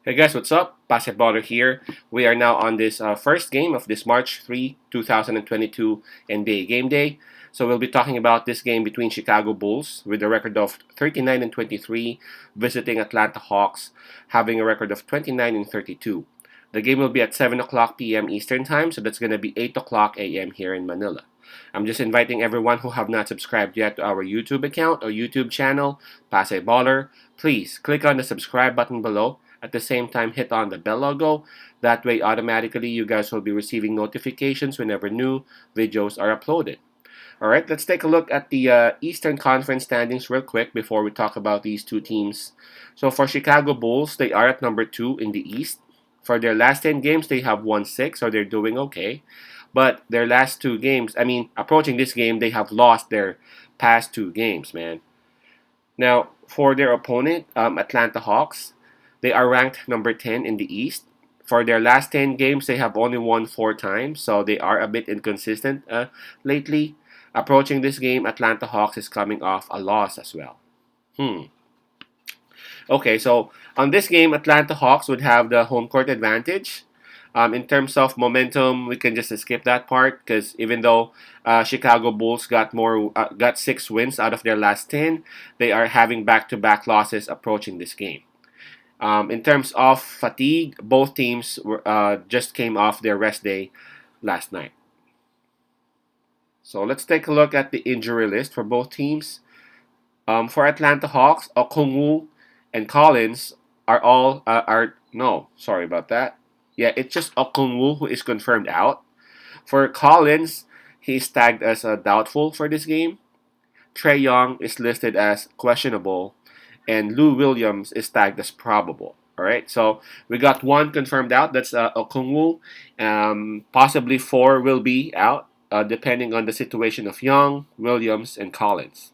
Hey guys, what's up? Basketballer here. We are now on this first game of this March 3, 2022 NBA Game Day. So we'll be talking about this game between Chicago Bulls with a record of 39 and 23, visiting Atlanta Hawks, having a record of 29 and 32. The game will be at 7 o'clock p.m. Eastern Time, so that's going to be 8 o'clock a.m. here in Manila. I'm just inviting everyone who have not subscribed yet to our YouTube account or YouTube channel, Pase Baller. Please click on the subscribe button below. At the same time, hit on the bell logo. That way, automatically, you guys will be receiving notifications whenever new videos are uploaded. All right, let's take a look at the Eastern Conference standings real quick before we talk about these two teams. So for Chicago Bulls, they are at number 2 in the East. For their last 10 games, they have won 6, so they're doing okay. But their last two games, approaching this game, they have lost their past two games, man. Now, for their opponent, Atlanta Hawks, they are ranked number 10 in the East. For their last 10 games, they have only won 4 times, so they are a bit inconsistent lately. Approaching this game, Atlanta Hawks is coming off a loss as well. Hmm. Okay, so on this game, Atlanta Hawks would have the home court advantage. In terms of momentum, we can just skip that part because even though Chicago Bulls got 6 wins out of their last 10, they are having back-to-back losses approaching this game. In terms of fatigue, both teams just came off their rest day last night. So let's take a look at the injury list for both teams. For Atlanta Hawks, Okongwu and Collins are all are no, sorry about that. Yeah, it's just Okongwu who is confirmed out. For Collins, he's tagged as a doubtful for this game. Trey Young is listed as questionable, and Lou Williams is tagged as probable. All right, so we got one confirmed out. That's Okongwu. Possibly four will be out, depending on the situation of Young, Williams, and Collins.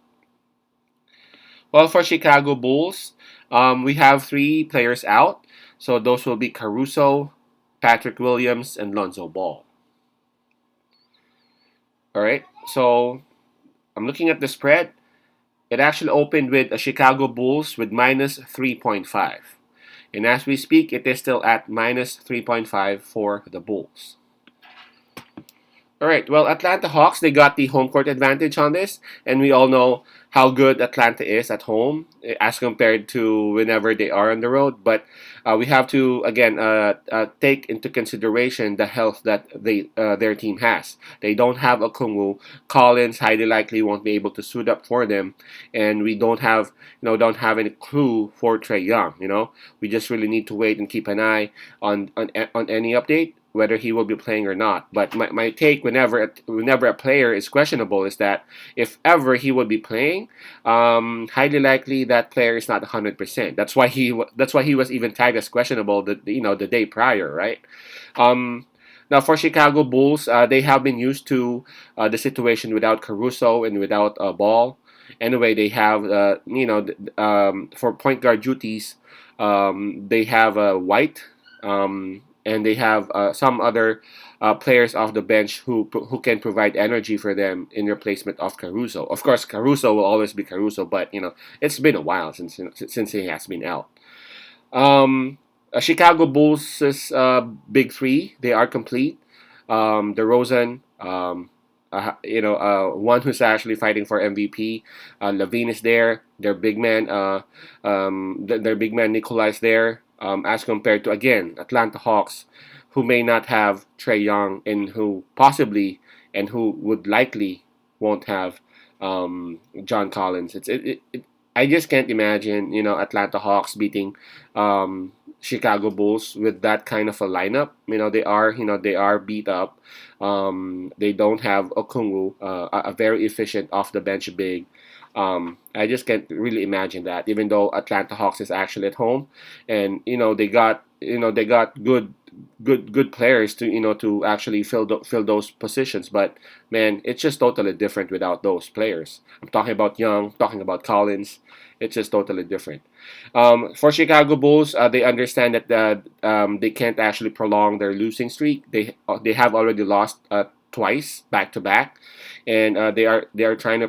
Well, for Chicago Bulls, we have three players out. So those will be Caruso, Patrick Williams, and Lonzo Ball. All right. So I'm looking at the spread. It actually opened with a Chicago Bulls with minus 3.5. And as we speak, it is still at minus 3.5 for the Bulls. All right. Well, Atlanta Hawks, they got the home court advantage on this, and we all know how good Atlanta is at home as compared to whenever they are on the road. But we have to again take into consideration the health that their team has. They don't have a Kungu. Collins highly likely won't be able to suit up for them, and we don't have any clue for Trey Young. We just really need to wait and keep an eye on any update whether he will be playing or not. But my take whenever a player is questionable is that if ever he would be playing, highly likely that player is not 100%. That's why he was even tagged as questionable the day prior, right? Now for Chicago Bulls, they have been used to the situation without Caruso and without Ball. Anyway, they have for point guard duties, they have White. And they have some other players off the bench who can provide energy for them in replacement of Caruso. Of course, Caruso will always be Caruso, but it's been a while since he has been out. Chicago Bulls' big three, they are complete. DeRozan, one who's actually fighting for MVP. Levine is there. Their big man Nikolai is there. As compared to again Atlanta Hawks, who may not have Trey Young and who would likely won't have John Collins. I just can't imagine Atlanta Hawks beating Chicago Bulls with that kind of a lineup. They are beat up. They don't have Okungwu, a very efficient off the bench big. I just can't really imagine that. Even though Atlanta Hawks is actually at home, and they got good players to actually fill those positions. But man, it's just totally different without those players. I'm talking about Young, talking about Collins. It's just totally different. For Chicago Bulls, they understand that they can't actually prolong their losing streak. They have already lost twice back to back, and they are trying to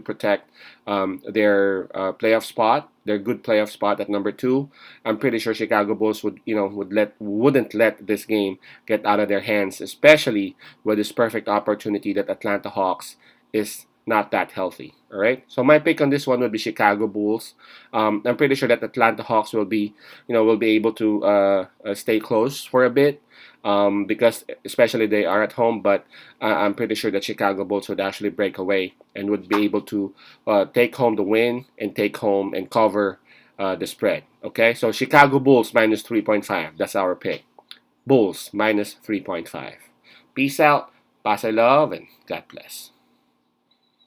protect their playoff spot. their good playoff spot at number 2. I'm pretty sure Chicago Bulls wouldn't let this game get out of their hands, especially with this perfect opportunity that Atlanta Hawks is not that healthy. All right. So my pick on this one would be Chicago Bulls. I'm pretty sure that Atlanta Hawks will be able to stay close for a bit, because especially they are at home. But I'm pretty sure that Chicago Bulls would actually break away and would be able to take home the win and take home and cover the spread. Okay. So Chicago Bulls minus 3.5. That's our pick. Bulls minus 3.5. Peace out. Pass I love and God bless.